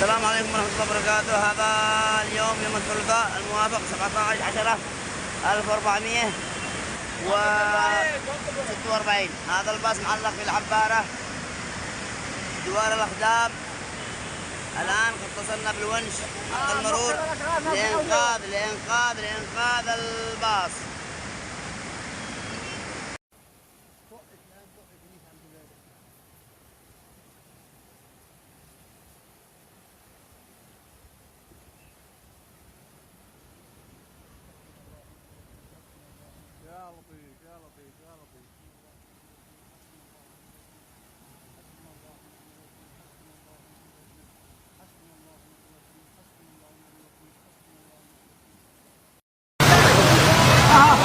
السلام عليكم ورحمة الله وبركاته. هذا اليوم يوم الثلاثاء الموافق 17/10/1446. هذا الباص معلق في العبارة دوار الأخدام. الآن قد اتصلنا بالونش حق المرور لإنقاذ الباص. يا لطيف يا لطيف يا لطيف.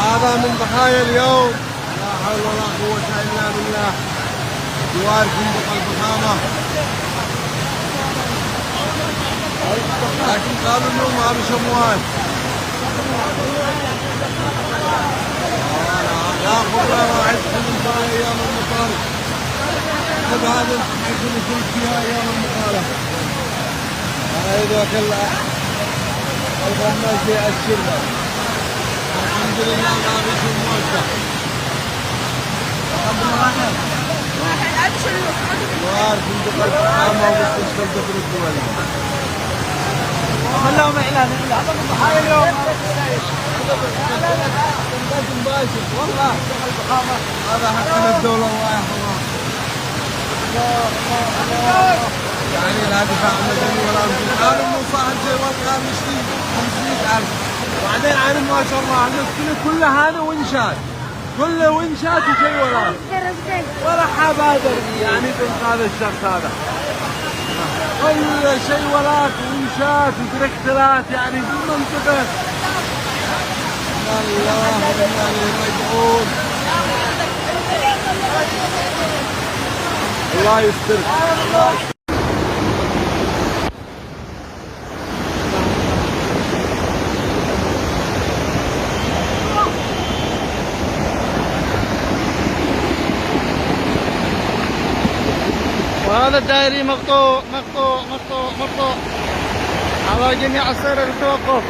هذا من ضحايا اليوم، لا حول ولا قوة إلا بالله. جوار فندق الفخامة، لكن قالوا انه ما بش اموال. يا خبرة راح تكون فيها ايام المطارة. خذ هذا الحديث اللي كنت فيها ايام المطارة. هذا كله الغماز يأشر له. الحمد لله ما بش اموال. جوار فندق الفخامة ومستشفى القبر الدولي. خلوهم اعلان هاي اليوم والله هذا حقنا الدولة الله يحفظها. يعني لا دفاع مدني ولا عارف انه صاحب زي وقت مشتري 500,000 وبعدين عارف ما شاء الله المسكنة كلها هذا ونشات، كله ونشات وشيء ولا حبادر يعني بإنقاذ الشخص هذا. كل شيء وراك ونشات وتركترات يعني في المنطقة. الله إنا راجعون. الله يستر. وهذا الدائري مقطوع مقطوع مقطوع مقطوع على جميع السير للتوقف.